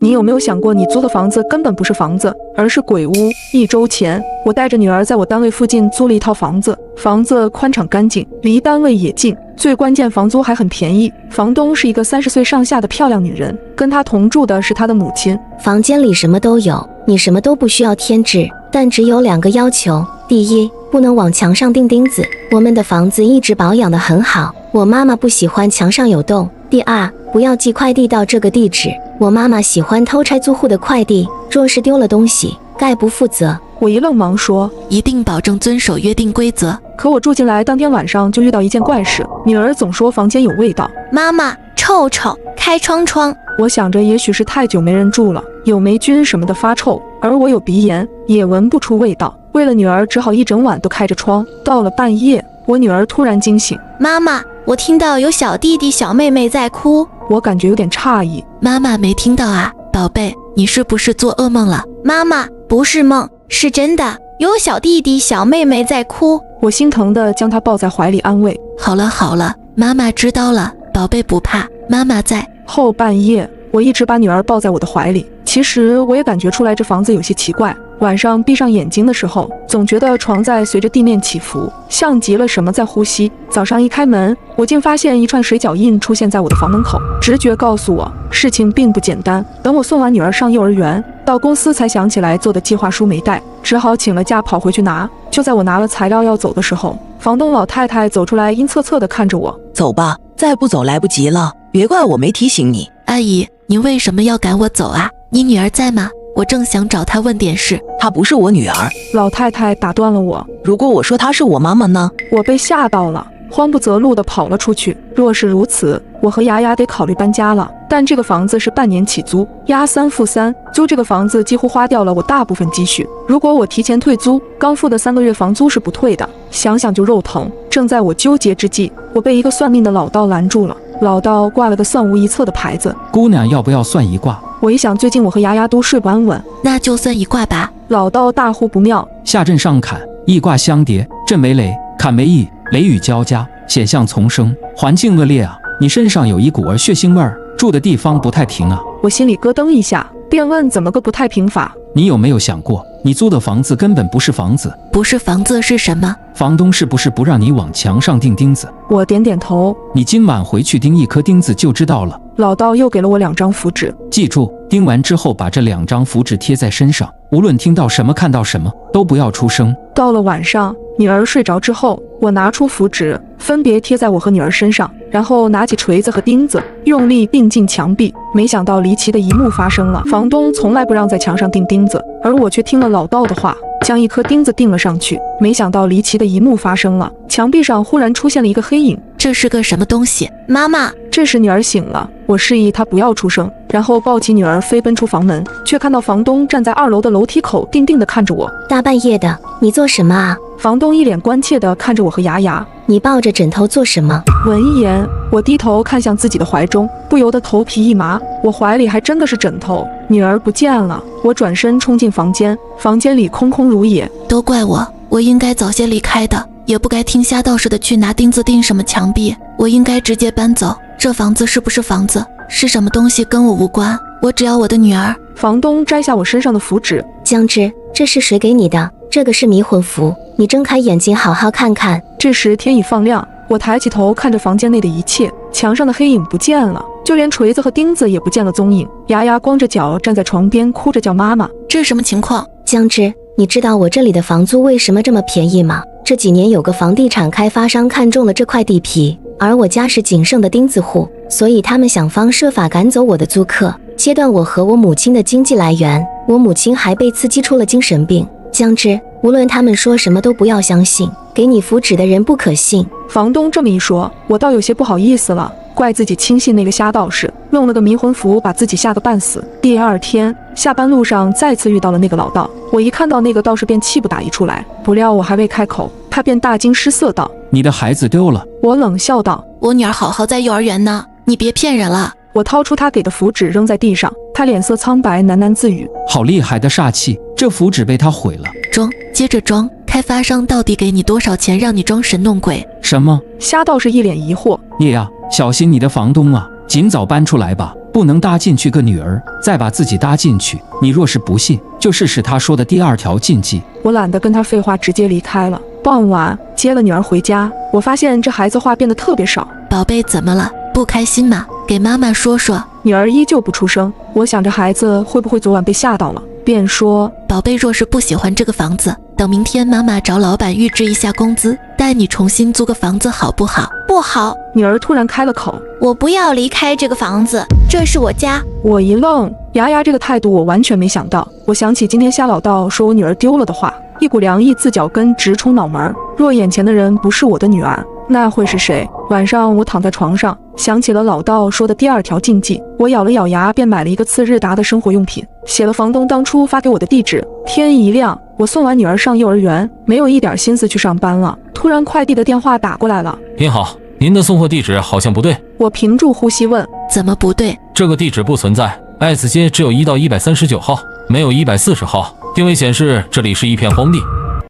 你有没有想过，你租的房子根本不是房子，而是鬼屋？1周前，我带着女儿在我单位附近租了一套房子，房子宽敞干净，离单位也近，最关键房租还很便宜。房东是一个30岁上下的漂亮女人，跟她同住的是她的母亲。房间里什么都有，你什么都不需要添置，但只有2个要求：第一，不能往墙上钉钉子，我们的房子一直保养得很好，我妈妈不喜欢墙上有洞；第二，不要寄快递到这个地址，我妈妈喜欢偷拆租户的快递，若是丢了东西，概不负责。我一愣，忙说一定保证遵守约定规则。可我住进来当天晚上就遇到一件怪事，女儿总说房间有味道。妈妈，臭臭，开窗。我想着也许是太久没人住了，有霉菌什么的发臭，而我有鼻炎，也闻不出味道。为了女儿，只好一整晚都开着窗。到了半夜，我女儿突然惊醒，妈妈，我听到有小弟弟小妹妹在哭。我感觉有点诧异，妈妈没听到啊，宝贝，你是不是做噩梦了？妈妈，不是梦，是真的，有小弟弟小妹妹在哭。我心疼地将她抱在怀里安慰。好了，妈妈知道了，宝贝不怕，妈妈在。后半夜，我一直把女儿抱在我的怀里。其实我也感觉出来这房子有些奇怪，晚上闭上眼睛的时候，总觉得床在随着地面起伏，像极了什么在呼吸。早上一开门，我竟发现一串水脚印出现在我的房门口，直觉告诉我事情并不简单。等我送完女儿上幼儿园，到公司才想起来做的计划书没带，只好请了假跑回去拿。就在我拿了材料要走的时候，房东老太太走出来，阴恻恻地看着我。走吧，再不走来不及了，别怪我没提醒你。阿姨，您为什么要赶我走啊？你女儿在吗？我正想找她问点事。她不是我女儿。老太太打断了我。如果我说她是我妈妈呢？我被吓到了，慌不择路地跑了出去。若是如此，我和牙牙得考虑搬家了。但这个房子是半年起租，押3付3，租这个房子几乎花掉了我大部分积蓄。如果我提前退租，刚付的3个月房租是不退的，想想就肉疼。正在我纠结之际，我被一个算命的老道拦住了。老道挂了个算无一策的牌子。姑娘要不要算一卦？我一想，最近我和牙牙都睡不安稳，那就算一卦吧。老道大呼不妙。下震上坎，易卦相叠，震为雷，坎为易，雷雨交加，险象丛生，环境恶劣啊！你身上有一股儿血腥味儿，住的地方不太平啊。我心里咯噔一下，便问怎么个不太平法？你有没有想过，你租的房子根本不是房子？不是房子是什么？房东是不是不让你往墙上钉钉子？我点点头。你今晚回去钉1颗钉子就知道了。老道又给了我2张符纸，记住，钉完之后把这2张符纸贴在身上，无论听到什么看到什么，都不要出声。到了晚上，女儿睡着之后，我拿出符纸，分别贴在我和女儿身上，然后拿起锤子和钉子，用力钉进墙壁。没想到离奇的一幕发生了，房东从来不让在墙上钉钉子，而我却听了老道的话，将1颗钉子钉了上去。没想到离奇的一幕发生了，墙壁上忽然出现了一个黑影。这是个什么东西？妈妈！这时女儿醒了，我示意她不要出声，然后抱起女儿飞奔出房门，却看到房东站在2楼的楼梯口，定定地看着我。大半夜的，你做什么啊？房东一脸关切地看着我和牙牙。你抱着枕头做什么？闻言，我低头看向自己的怀中，不由得头皮一麻，我怀里还真的是枕头，女儿不见了。我转身冲进房间，房间里空空如也。都怪我，我应该早些离开的，也不该听瞎道似的去拿钉子钉什么墙壁，我应该直接搬走。这房子是不是房子，是什么东西跟我无关，我只要我的女儿。房东摘下我身上的符纸。江之，这是谁给你的？这个是迷魂符，你睁开眼睛好好看看。这时天已放亮，我抬起头看着房间内的一切，墙上的黑影不见了，就连锤子和钉子也不见了踪影。牙牙光着脚站在床边，哭着叫妈妈。这什么情况？江之，你知道我这里的房租为什么这么便宜吗？这几年有个房地产开发商看中了这块地皮，而我家是仅剩的钉子户，所以他们想方设法赶走我的租客，切断我和我母亲的经济来源。我母亲还被刺激出了精神病。江之，无论他们说什么都不要相信，给你符纸的人不可信。房东这么一说，我倒有些不好意思了，怪自己轻信那个瞎道士，弄了个迷魂符把自己吓个半死。第2天下班路上再次遇到了那个老道，我一看到那个道士便气不打一处来，不料我还未开口，他便大惊失色道：你的孩子丢了。我冷笑道：我女儿好好在幼儿园呢，你别骗人了。我掏出他给的符纸扔在地上，他脸色苍白，喃喃自语：好厉害的煞气，这符纸被他毁了。装，接着装，开发商到底给你多少钱让你装神弄鬼？什么？瞎道士一脸疑惑。你呀，小心你的房东啊，尽早搬出来吧。不能搭进去个女儿，再把自己搭进去。你若是不信，就试试他说的第2条禁忌。我懒得跟他废话，直接离开了。傍晚接了女儿回家，我发现这孩子话变得特别少。宝贝，怎么了？不开心吗？给妈妈说说。女儿依旧不出声。我想着孩子会不会昨晚被吓到了，便说：宝贝，若是不喜欢这个房子，等明天妈妈找老板预支一下工资，带你重新租个房子好不好？不好。女儿突然开了口：我不要离开这个房子，这是我家。我一愣，牙牙这个态度我完全没想到。我想起今天夏老道说我女儿丢了的话，一股凉意自脚跟直冲脑门。若眼前的人不是我的女儿，那会是谁？晚上我躺在床上，想起了老道说的第2条禁忌，我咬了咬牙，便买了一个次日达的生活用品，写了房东当初发给我的地址。天一亮，我送完女儿上幼儿园，没有一点心思去上班了。突然快递的电话打过来了。您好，您的送货地址好像不对。我屏住呼吸问：怎么不对？这个地址不存在，S 街只有1到139号，没有140号。定位显示这里是一片荒地，